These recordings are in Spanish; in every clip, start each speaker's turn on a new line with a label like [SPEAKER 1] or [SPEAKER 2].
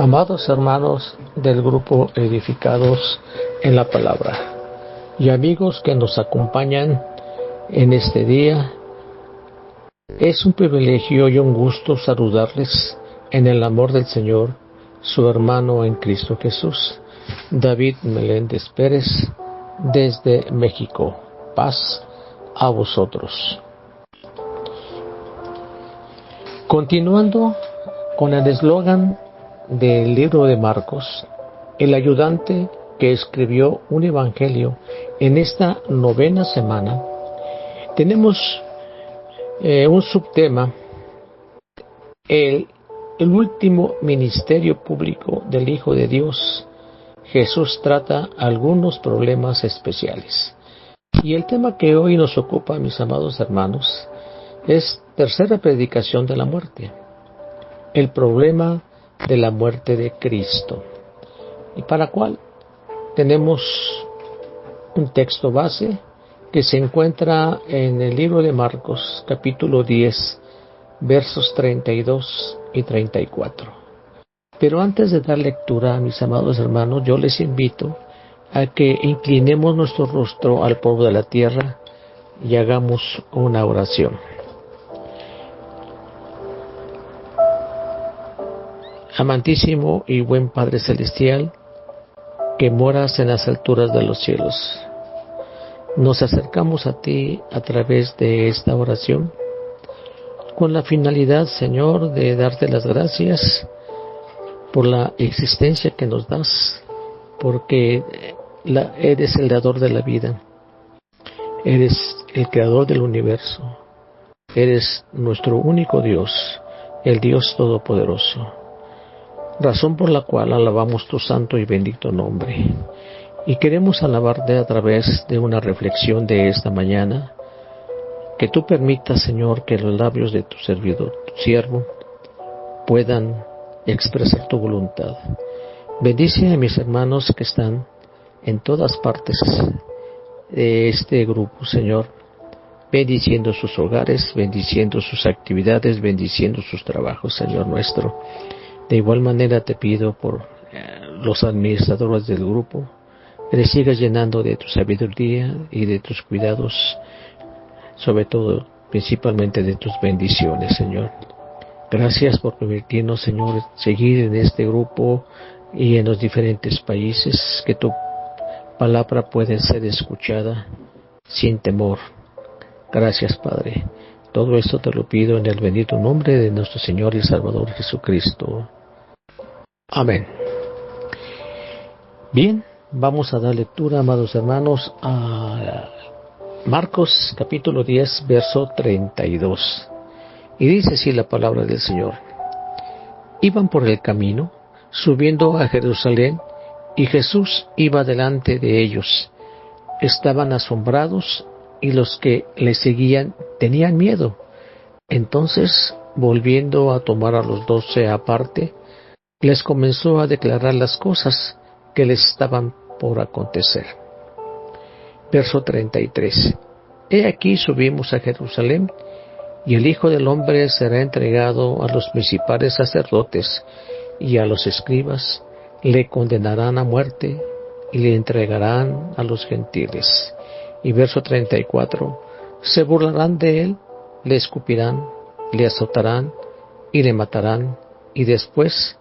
[SPEAKER 1] Amados hermanos del grupo Edificados en la Palabra y amigos que nos acompañan en este día, es un privilegio y un gusto saludarles en el amor del Señor, su hermano en Cristo Jesús, David Meléndez Pérez, desde México. Paz a vosotros. Continuando con el eslogan del libro de Marcos, el ayudante que escribió un evangelio en esta 9ª semana, tenemos un subtema, el último ministerio público del Hijo de Dios. Jesús trata algunos problemas especiales. Y el tema que hoy nos ocupa, mis amados hermanos, es tercera predicación de la muerte. El problema de la muerte de Cristo. Y para cual tenemos un texto base que se encuentra en el libro de Marcos, capítulo 10, versos 32 y 34. Pero antes de dar lectura, a mis amados hermanos, yo les invito a que inclinemos nuestro rostro al polvo de la tierra y hagamos una oración. Amantísimo y buen Padre Celestial, que moras en las alturas de los cielos, nos acercamos a ti a través de esta oración, con la finalidad, Señor, de darte las gracias por la existencia que nos das, porque eres el dador de la vida, eres el creador del universo, eres nuestro único Dios, el Dios Todopoderoso, razón por la cual alabamos tu santo y bendito nombre. Y queremos alabarte a través de una reflexión de esta mañana, que tú permitas, Señor, que los labios de tu servidor, tu siervo, puedan expresar tu voluntad. Bendice a mis hermanos que están en todas partes de este grupo, Señor, bendiciendo sus hogares, bendiciendo sus actividades, bendiciendo sus trabajos, Señor nuestro. De igual manera te pido por los administradores del grupo, que les sigas llenando de tu sabiduría y de tus cuidados, sobre todo, principalmente de tus bendiciones, Señor. Gracias por permitirnos, Señor, seguir en este grupo y en los diferentes países, que tu palabra puede ser escuchada sin temor. Gracias, Padre. Todo esto te lo pido en el bendito nombre de nuestro Señor y Salvador Jesucristo. Amén. Bien, vamos a dar lectura, amados hermanos, a Marcos capítulo 10, verso 32. Y dice así la palabra del Señor. Iban por el camino, subiendo a Jerusalén, y Jesús iba delante de ellos. Estaban asombrados, y los que le seguían tenían miedo. Entonces, volviendo a tomar a los 12 aparte, les comenzó a declarar las cosas que les estaban por acontecer. Verso 33. He aquí subimos a Jerusalén, y el Hijo del Hombre será entregado a los principales sacerdotes y a los escribas, le condenarán a muerte y le entregarán a los gentiles. Y verso 34. Se burlarán de él, le escupirán, le azotarán y le matarán, y después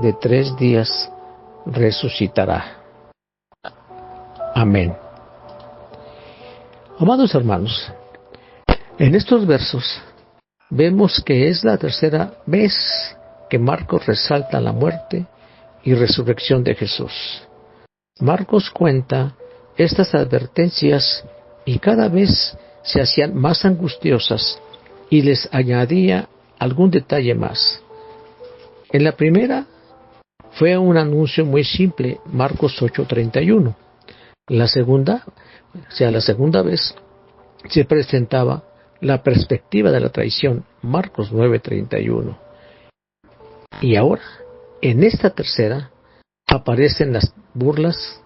[SPEAKER 1] de 3 días resucitará. Amén. Amados hermanos, en estos versos vemos que es la tercera vez que Marcos resalta la muerte y resurrección de Jesús. Marcos cuenta estas advertencias y cada vez se hacían más angustiosas y les añadía algún detalle más. En la primera fue un anuncio muy simple, Marcos 8:31. La segunda vez se presentaba la perspectiva de la traición, Marcos 9:31. Y ahora, en esta tercera, aparecen las burlas,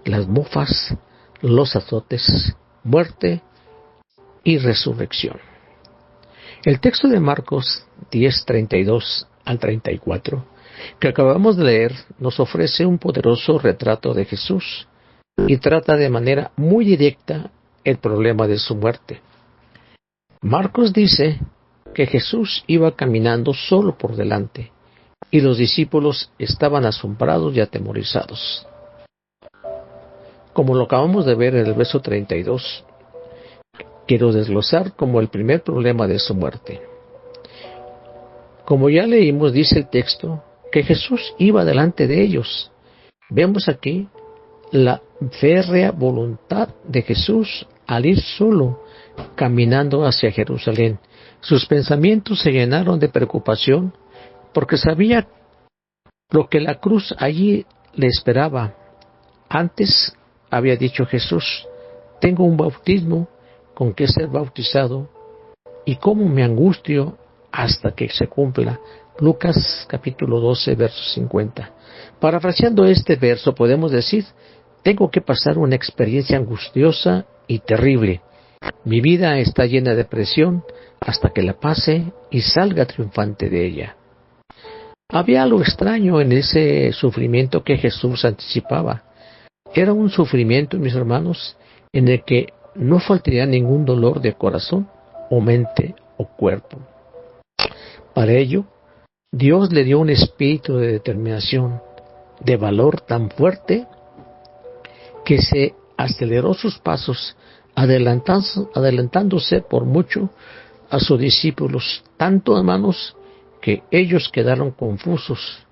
[SPEAKER 1] las mofas, los azotes, muerte y resurrección. El texto de Marcos 10:32 al 34 que acabamos de leer nos ofrece un poderoso retrato de Jesús y trata de manera muy directa el problema de su muerte. Marcos dice que Jesús iba caminando solo por delante y los discípulos estaban asombrados y atemorizados. Como lo acabamos de ver en el verso 32, quiero desglosar como el primer problema de su muerte. Como ya leímos, dice el texto que Jesús iba delante de ellos. Vemos aquí la férrea voluntad de Jesús al ir solo caminando hacia Jerusalén. Sus pensamientos se llenaron de preocupación porque sabía lo que la cruz allí le esperaba. Antes había dicho Jesús: tengo un bautismo con que ser bautizado y cómo me angustio hasta que se cumpla. Lucas capítulo 12, verso 50. Parafraseando este verso podemos decir: tengo que pasar una experiencia angustiosa y terrible. Mi vida está llena de presión hasta que la pase y salga triunfante de ella. Había algo extraño en ese sufrimiento que Jesús anticipaba. Era un sufrimiento, mis hermanos, en el que no faltaría ningún dolor de corazón o mente o cuerpo. Para ello, Dios le dio un espíritu de determinación, de valor tan fuerte que se aceleró sus pasos, adelantándose por mucho a sus discípulos, tanto hermanos que ellos quedaron confusos.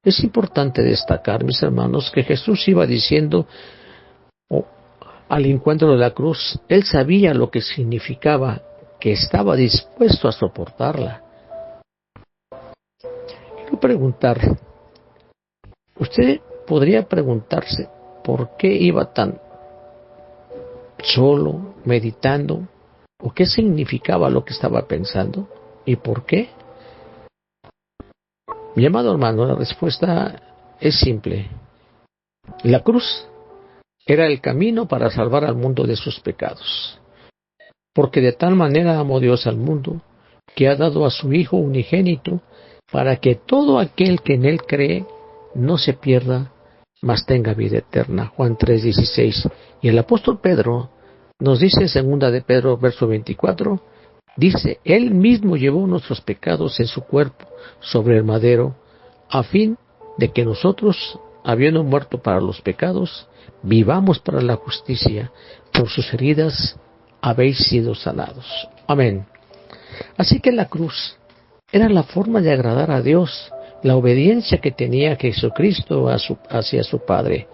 [SPEAKER 1] Es importante destacar, mis hermanos, que Jesús iba diciendo al encuentro de la cruz, Él sabía lo que significaba, que estaba dispuesto a soportarla. Quiero preguntar, usted podría preguntarse por qué iba tan solo, meditando, o qué significaba lo que estaba pensando, y por qué. Mi amado hermano, la respuesta es simple. La cruz era el camino para salvar al mundo de sus pecados, porque de tal manera amó Dios al mundo, que ha dado a su Hijo unigénito, para que todo aquel que en Él cree no se pierda, mas tenga vida eterna. Juan 3:16. Y el apóstol Pedro nos dice en 2 de Pedro, verso 24, dice: Él mismo llevó nuestros pecados en su cuerpo sobre el madero, a fin de que nosotros, habiendo muerto para los pecados, vivamos para la justicia. Por sus heridas habéis sido sanados. Amén. Así que la cruz era la forma de agradar a Dios, la obediencia que tenía Jesucristo hacia su Padre.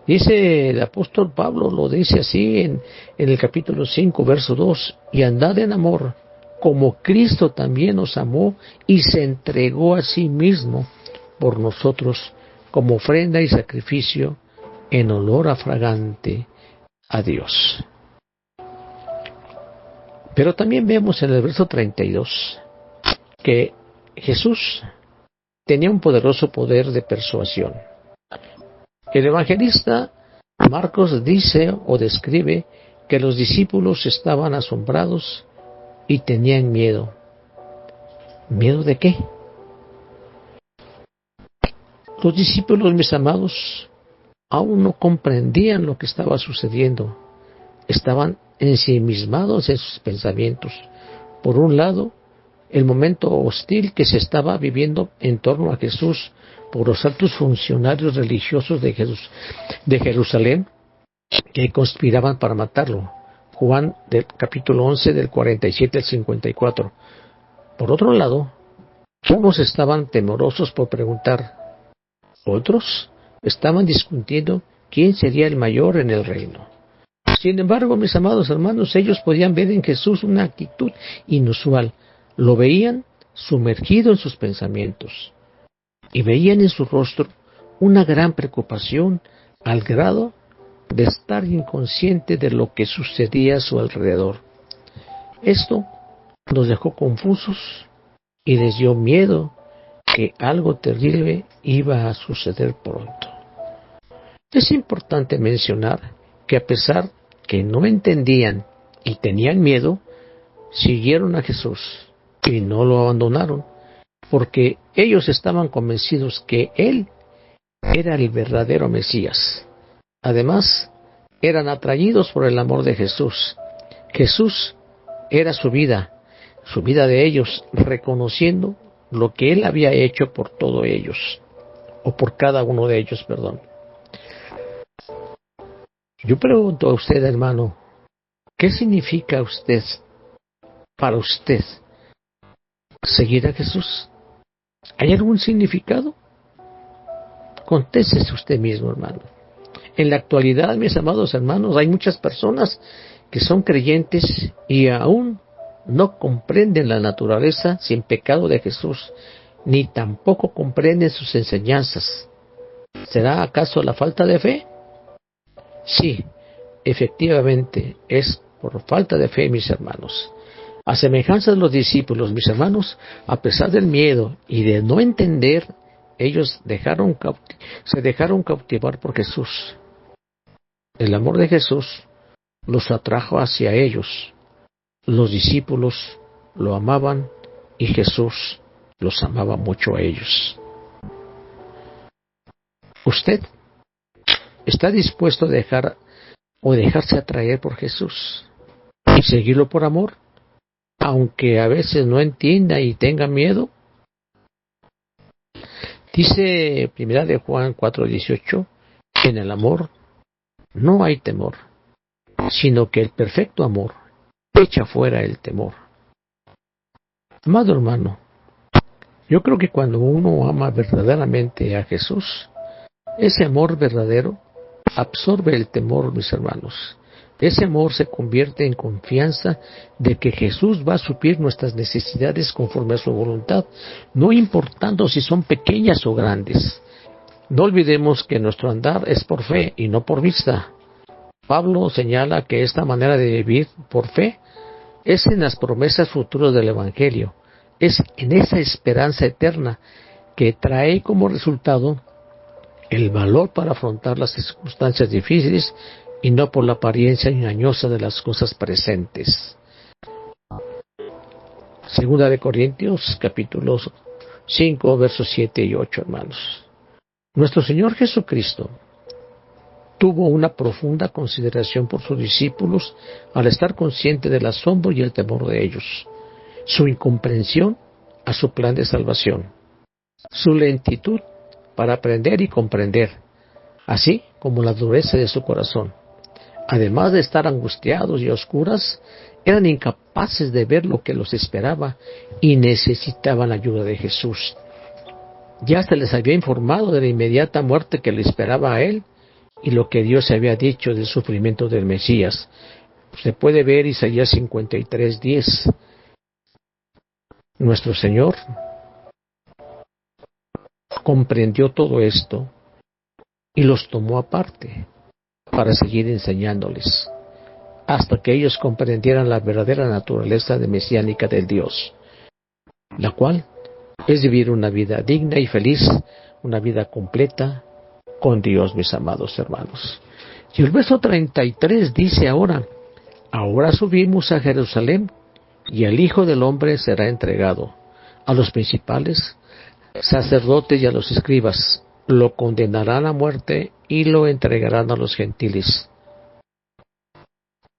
[SPEAKER 1] Dice el apóstol Pablo, lo dice así en el capítulo 5, verso 2, y andad en amor, como Cristo también nos amó y se entregó a sí mismo por nosotros como ofrenda y sacrificio en olor fragante a Dios. Pero también vemos en el verso 32 que Jesús tenía un poderoso poder de persuasión. El evangelista Marcos dice o describe que los discípulos estaban asombrados y tenían miedo. ¿Miedo de qué? Los discípulos, mis amados, aún no comprendían lo que estaba sucediendo. Estaban ensimismados en sus pensamientos. Por un lado, el momento hostil que se estaba viviendo en torno a Jesús por los altos funcionarios religiosos de Jerusalén que conspiraban para matarlo. Juan del capítulo 11 del 47 al 54. Por otro lado, unos estaban temorosos por preguntar, otros estaban discutiendo quién sería el mayor en el reino. Sin embargo, mis amados hermanos, ellos podían ver en Jesús una actitud inusual. Lo veían sumergido en sus pensamientos y veían en su rostro una gran preocupación al grado de estar inconsciente de lo que sucedía a su alrededor. Esto los dejó confusos y les dio miedo que algo terrible iba a suceder pronto. Es importante mencionar que a pesar que no entendían y tenían miedo, siguieron a Jesús y no lo abandonaron. porque ellos estaban convencidos que Él era el verdadero Mesías. Además, eran atraídos por el amor de Jesús. Jesús era su vida de ellos, reconociendo lo que Él había hecho por todos ellos, o por cada uno de ellos, perdón. Yo pregunto a usted, hermano, ¿qué significa para usted, seguir a Jesús? ¿Hay algún significado? Contéstese usted mismo, hermano. En la actualidad, mis amados hermanos, hay muchas personas que son creyentes y aún no comprenden la naturaleza sin pecado de Jesús, ni tampoco comprenden sus enseñanzas. ¿Será acaso la falta de fe? Sí, efectivamente, es por falta de fe, mis hermanos. A semejanza de los discípulos, mis hermanos, a pesar del miedo y de no entender, ellos se dejaron cautivar por Jesús. El amor de Jesús los atrajo hacia ellos. Los discípulos lo amaban y Jesús los amaba mucho a ellos. ¿Usted está dispuesto a dejarse atraer por Jesús y seguirlo por amor, aunque a veces no entienda y tenga miedo? Dice 1 de Juan 4:18, en el amor no hay temor, sino que el perfecto amor echa fuera el temor. Amado hermano, yo creo que cuando uno ama verdaderamente a Jesús, ese amor verdadero absorbe el temor, mis hermanos. Ese amor se convierte en confianza de que Jesús va a suplir nuestras necesidades conforme a su voluntad, no importando si son pequeñas o grandes. No olvidemos que nuestro andar es por fe y no por vista. Pablo señala que esta manera de vivir por fe es en las promesas futuras del Evangelio, es en esa esperanza eterna que trae como resultado el valor para afrontar las circunstancias difíciles y no por la apariencia engañosa de las cosas presentes. Segunda de Corintios, capítulo 5, versos 7 y 8, hermanos. Nuestro Señor Jesucristo tuvo una profunda consideración por sus discípulos al estar consciente del asombro y el temor de ellos, su incomprensión a su plan de salvación, su lentitud para aprender y comprender, así como la dureza de su corazón. Además de estar angustiados y a oscuras, eran incapaces de ver lo que los esperaba y necesitaban la ayuda de Jesús. Ya se les había informado de la inmediata muerte que le esperaba a él y lo que Dios había dicho del sufrimiento del Mesías. Se puede ver Isaías 53:10. Nuestro Señor comprendió todo esto y los tomó aparte para seguir enseñándoles, hasta que ellos comprendieran la verdadera naturaleza mesiánica del Dios, la cual es vivir una vida digna y feliz, una vida completa con Dios, mis amados hermanos. Y el verso 33 dice ahora subimos a Jerusalén, y el Hijo del Hombre será entregado a los principales sacerdotes y a los escribas, lo condenarán a muerte y lo entregarán a los gentiles.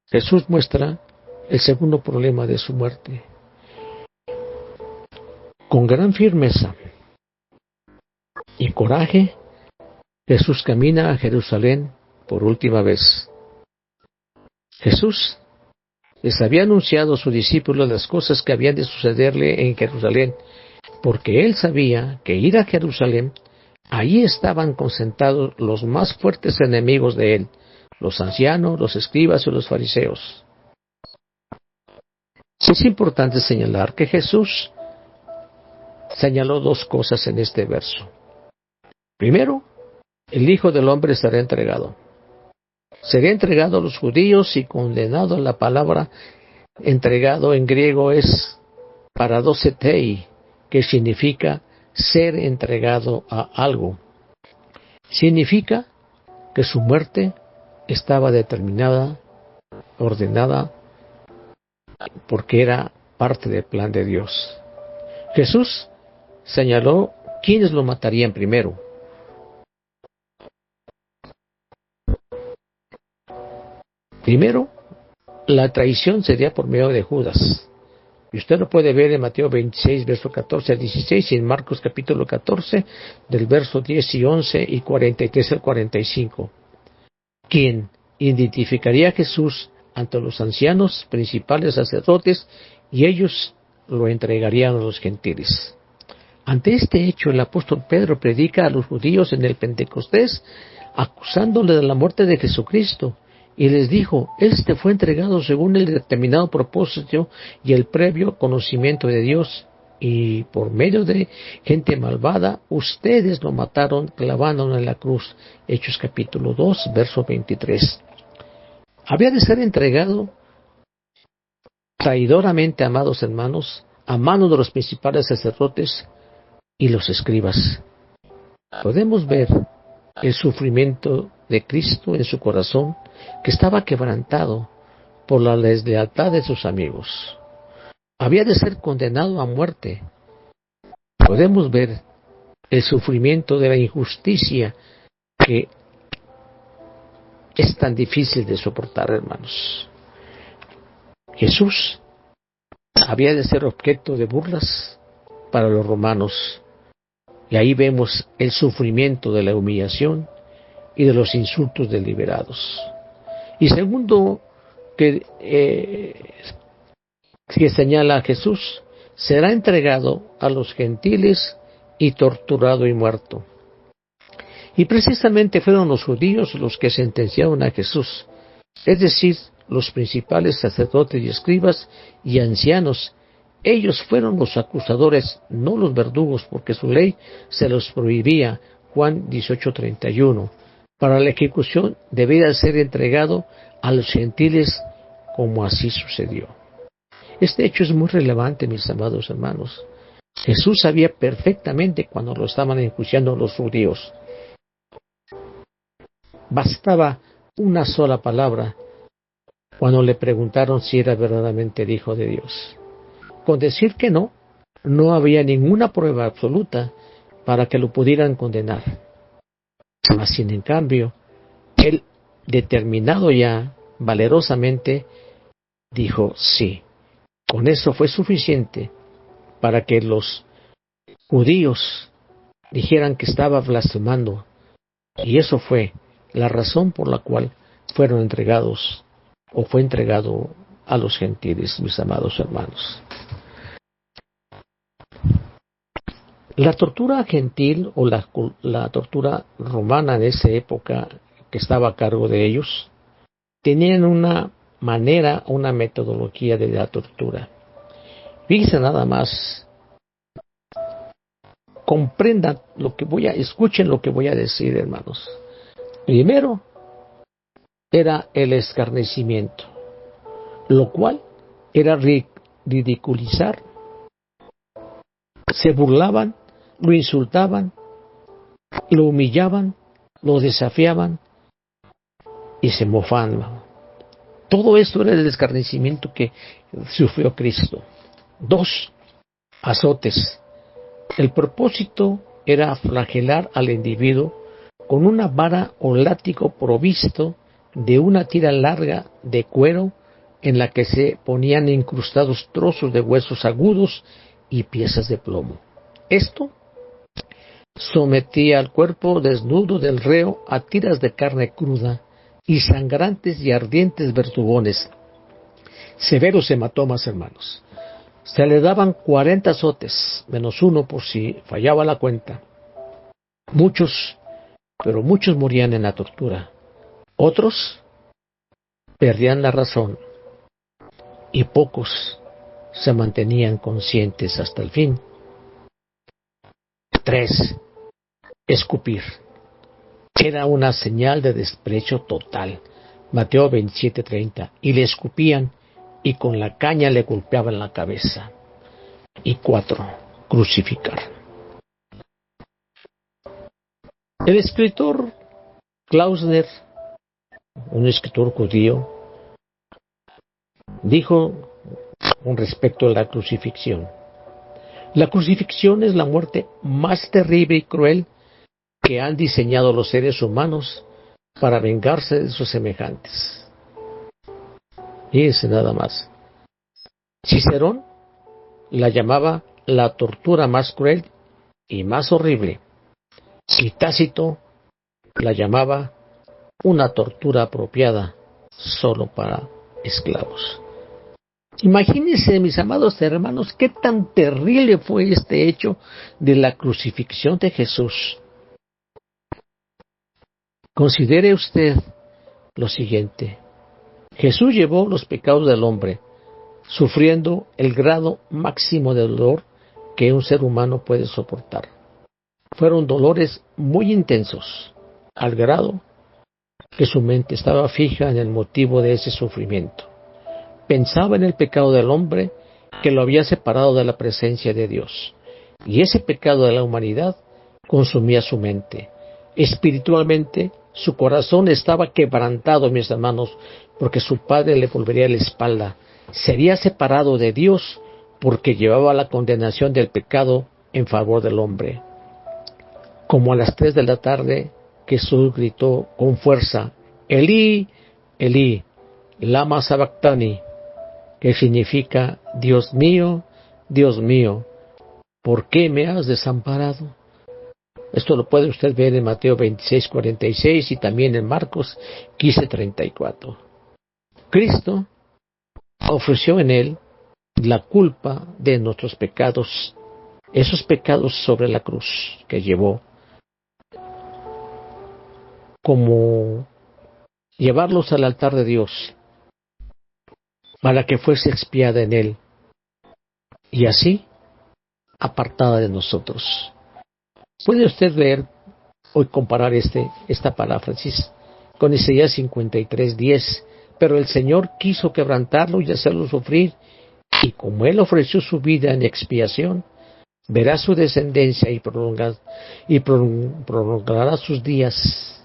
[SPEAKER 1] Jesús muestra el segundo problema de su muerte. Con gran firmeza y coraje, Jesús camina a Jerusalén por última vez. Jesús les había anunciado a sus discípulos las cosas que habían de sucederle en Jerusalén, porque él sabía que ir a Jerusalén, allí estaban concentrados los más fuertes enemigos de él, los ancianos, los escribas y los fariseos. Es importante señalar que Jesús señaló dos cosas en este verso. Primero, el Hijo del Hombre será entregado. Sería entregado a los judíos y condenado. La palabra entregado en griego es paradosetei, que significa ser entregado a algo. Significa que su muerte estaba determinada, ordenada, porque era parte del plan de Dios. Jesús señaló quiénes lo matarían primero. Primero, la traición sería por medio de Judas. Y usted lo puede ver en Mateo 26, verso 14 al 16, y en Marcos capítulo 14, del verso 10 y 11 y 43 al 45. Quien identificaría a Jesús ante los ancianos, principales sacerdotes, y ellos lo entregarían a los gentiles. Ante este hecho, el apóstol Pedro predica a los judíos en el Pentecostés, acusándole de la muerte de Jesucristo, y les dijo: este fue entregado según el determinado propósito y el previo conocimiento de Dios, y por medio de gente malvada, ustedes lo mataron clavándolo en la cruz. Hechos capítulo 2, verso 23. Había de ser entregado traidoramente, amados hermanos, a manos de los principales sacerdotes y los escribas. Podemos ver el sufrimiento de Cristo en su corazón, que estaba quebrantado por la deslealtad de sus amigos. Había de ser condenado a muerte. Podemos ver el sufrimiento de la injusticia que es tan difícil de soportar, hermanos. Jesús había de ser objeto de burlas para los romanos. Y ahí vemos el sufrimiento de la humillación y de los insultos deliberados. Y segundo, que señala a Jesús, será entregado a los gentiles y torturado y muerto. Y precisamente fueron los judíos los que sentenciaron a Jesús, es decir, los principales sacerdotes y escribas y ancianos. Ellos fueron los acusadores, no los verdugos, porque su ley se los prohibía. Juan 18:31. Para la ejecución debía ser entregado a los gentiles, como así sucedió. Este hecho es muy relevante, mis amados hermanos. Jesús sabía perfectamente cuando lo estaban enjuiciando los judíos. Bastaba una sola palabra cuando le preguntaron si era verdaderamente el Hijo de Dios. Con decir que no, no había ninguna prueba absoluta para que lo pudieran condenar. Mas, sin en cambio, él, determinado ya, valerosamente, dijo sí. Con eso fue suficiente para que los judíos dijeran que estaba blasfemando. Y eso fue la razón por la cual fueron entregados, o fue entregado a los gentiles, mis amados hermanos. La tortura gentil o la tortura romana en esa época, que estaba a cargo de ellos, tenían una manera, una metodología de la tortura. Fíjense nada más, comprendan escuchen lo que voy a decir, hermanos. Primero era el escarnecimiento, lo cual era ridiculizar. Se burlaban, lo insultaban, lo humillaban, lo desafiaban y se mofaban. Todo esto era el escarnecimiento que sufrió Cristo. 2. Azotes. El propósito era flagelar al individuo con una vara o látigo provisto de una tira larga de cuero en la que se ponían incrustados trozos de huesos agudos y piezas de plomo. Esto sometía al cuerpo desnudo del reo a tiras de carne cruda y sangrantes y ardientes verdugones. Severos hematomas, hermanos. Se le daban 40 azotes, menos uno por si fallaba la cuenta. Muchos morían en la tortura. Otros perdían la razón y pocos se mantenían conscientes hasta el fin. 3. Escupir. Era una señal de desprecio total. Mateo 27:30. Y le escupían y con la caña le golpeaban la cabeza. Y 4. Crucificar. El escritor Klausner, un escritor judío, dijo con respecto a la crucifixión: La crucifixión es la muerte más terrible y cruel que han diseñado los seres humanos para vengarse de sus semejantes. Fíjense nada más. Cicerón la llamaba la tortura más cruel y más horrible, y Tácito la llamaba una tortura apropiada solo para esclavos. Imagínense, mis amados hermanos, qué tan terrible fue este hecho de la crucifixión de Jesús. Considere usted lo siguiente. Jesús llevó los pecados del hombre, sufriendo el grado máximo de dolor que un ser humano puede soportar. Fueron dolores muy intensos, al grado que su mente estaba fija en el motivo de ese sufrimiento. Pensaba en el pecado del hombre que lo había separado de la presencia de Dios, y ese pecado de la humanidad consumía su mente. Espiritualmente, su corazón estaba quebrantado, mis hermanos, porque su padre le volvería la espalda. Sería separado de Dios porque llevaba la condenación del pecado en favor del hombre. Como a las 3 de la tarde, Jesús gritó con fuerza, Elí, Elí, lama sabactani, que significa, Dios mío, ¿por qué me has desamparado? Esto lo puede usted ver en Mateo 26:46 y también en Marcos 15:34. Cristo ofreció en él la culpa de nuestros pecados, esos pecados sobre la cruz que llevó, como llevarlos al altar de Dios para que fuese expiada en él y así apartada de nosotros. Puede usted ver o comparar esta paráfrasis con Isaías 53:10, pero el Señor quiso quebrantarlo y hacerlo sufrir, y como Él ofreció su vida en expiación, verá su descendencia y prolongará sus días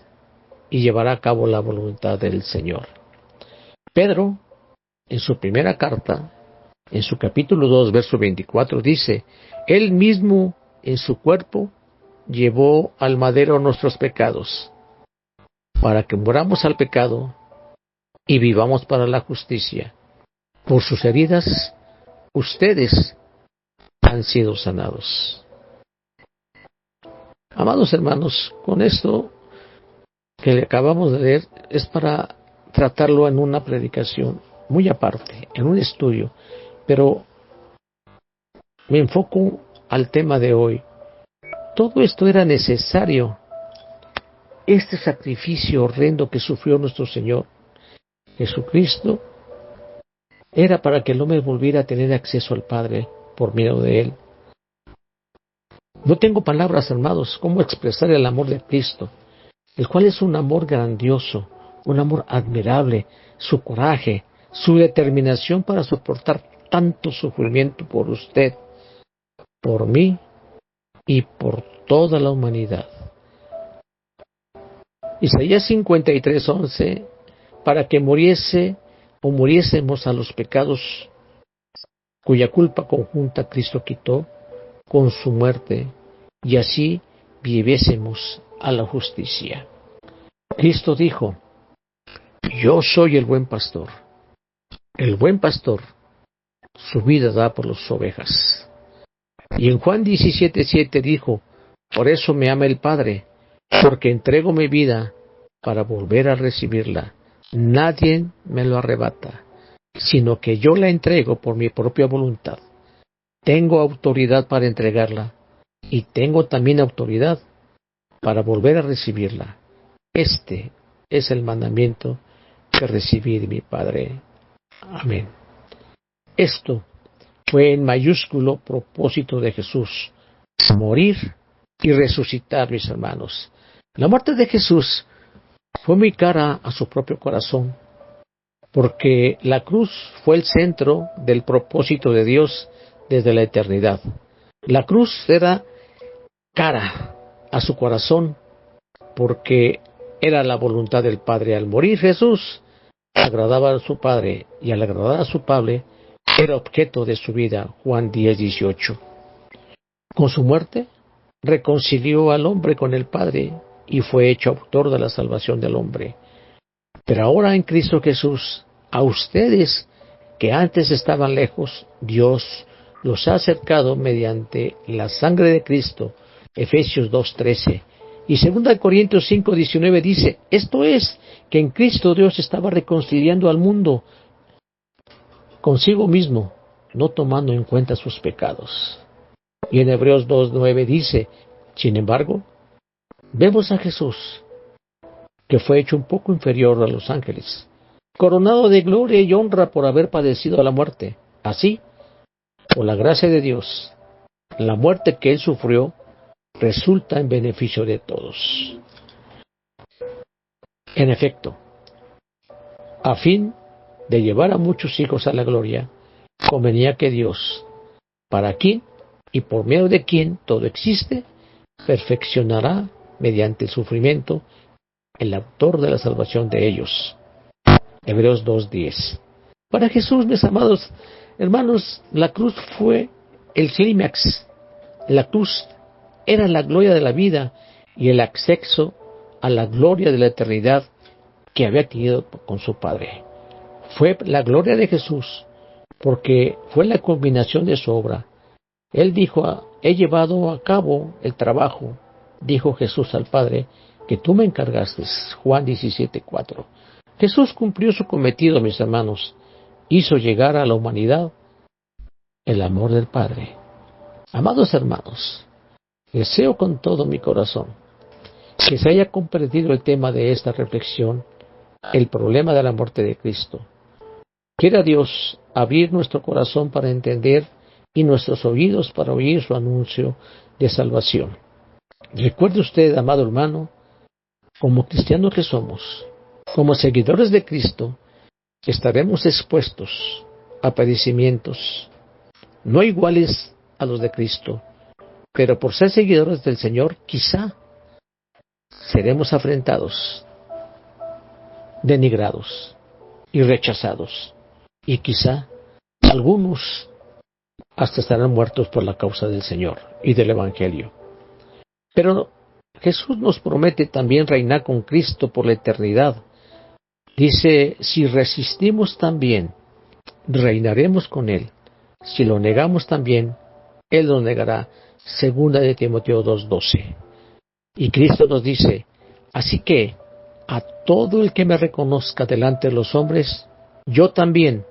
[SPEAKER 1] y llevará a cabo la voluntad del Señor. Pedro, en su primera carta, en su capítulo 2, verso 24, dice, Él mismo en su cuerpo llevó al madero nuestros pecados, para que muramos al pecado y vivamos para la justicia. Por sus heridas, ustedes han sido sanados. Amados hermanos, con esto que le acabamos de leer es para tratarlo en una predicación muy aparte, en un estudio, pero me enfoco al tema de hoy. Todo esto era necesario. Este sacrificio horrendo que sufrió nuestro Señor Jesucristo era para que el hombre volviera a tener acceso al Padre por medio de Él. No tengo palabras, hermanos, cómo expresar el amor de Cristo, el cual es un amor grandioso, un amor admirable, su coraje, su determinación para soportar tanto sufrimiento por usted, por mí y por toda la humanidad. Isaías 53:11, para que muriésemos a los pecados cuya culpa conjunta Cristo quitó con su muerte, y así viviésemos a la justicia. Cristo dijo, yo soy el buen pastor. El buen pastor su vida da por las ovejas. Y en Juan 17:7 dijo, por eso me ama el Padre, porque entrego mi vida para volver a recibirla. Nadie me lo arrebata, sino que yo la entrego por mi propia voluntad. Tengo autoridad para entregarla y tengo también autoridad para volver a recibirla. Este es el mandamiento que recibí de mi Padre. Amén. Esto fue en mayúsculo propósito de Jesús, morir y resucitar, mis hermanos. La muerte de Jesús fue muy cara a su propio corazón, porque la cruz fue el centro del propósito de Dios desde la eternidad. La cruz era cara a su corazón, porque era la voluntad del Padre. Al morir Jesús, agradaba a su Padre, y al agradar a su Padre, era objeto de su vida. Juan 10:18. Con su muerte, reconcilió al hombre con el Padre y fue hecho autor de la salvación del hombre. Pero ahora en Cristo Jesús, a ustedes que antes estaban lejos, Dios los ha acercado mediante la sangre de Cristo. Efesios 2:13. Y 2 Corintios 5:19 dice, esto es, que en Cristo Dios estaba reconciliando al mundo consigo mismo, no tomando en cuenta sus pecados. Y en Hebreos 2:9 dice, sin embargo, vemos a Jesús, que fue hecho un poco inferior a los ángeles, coronado de gloria y honra por haber padecido la muerte. Así, por la gracia de Dios, la muerte que él sufrió resulta en beneficio de todos. En efecto, a fin de llevar a muchos hijos a la gloria, convenía que Dios, para quien y por medio de quien todo existe, perfeccionará mediante el sufrimiento el autor de la salvación de ellos. Hebreos 2:10. Para Jesús, mis amados hermanos, la cruz fue el clímax. La cruz era la gloria de la vida y el acceso a la gloria de la eternidad que había tenido con su Padre. Fue la gloria de Jesús porque fue la culminación de su obra. Él dijo, he llevado a cabo el trabajo, dijo Jesús al Padre, que tú me encargaste. Juan 17:4. Jesús cumplió su cometido, mis hermanos, hizo llegar a la humanidad el amor del Padre. Amados hermanos, deseo con todo mi corazón que se haya comprendido el tema de esta reflexión, el problema de la muerte de Cristo. Quiera Dios abrir nuestro corazón para entender y nuestros oídos para oír su anuncio de salvación. Recuerde usted, amado hermano, como cristianos que somos, como seguidores de Cristo, estaremos expuestos a padecimientos no iguales a los de Cristo, pero por ser seguidores del Señor, quizá seremos afrentados, denigrados y rechazados, y quizá algunos hasta estarán muertos por la causa del Señor y del Evangelio. Pero Jesús nos promete también reinar con Cristo por la eternidad. Dice, si resistimos también, reinaremos con Él. Si lo negamos también, Él lo negará. 2 Timoteo 2:12. Y Cristo nos dice, así que a todo el que me reconozca delante de los hombres, yo también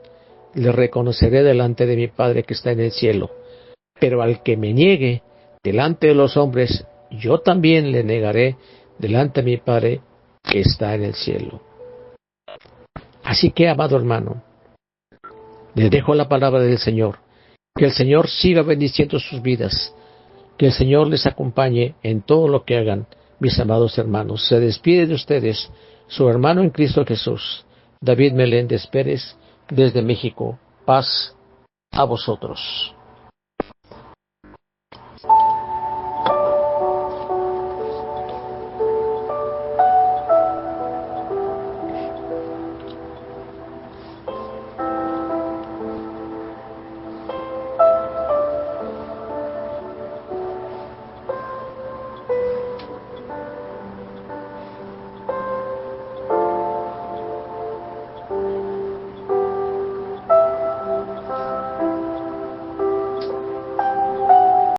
[SPEAKER 1] le reconoceré delante de mi Padre que está en el cielo. Pero al que me niegue delante de los hombres, yo también le negaré delante de mi Padre que está en el cielo. Así que, amado hermano, les dejo la palabra del Señor. Que el Señor siga bendiciendo sus vidas. Que el Señor les acompañe en todo lo que hagan, mis amados hermanos. Se despide de ustedes su hermano en Cristo Jesús, David Meléndez Pérez, desde México. Paz a vosotros.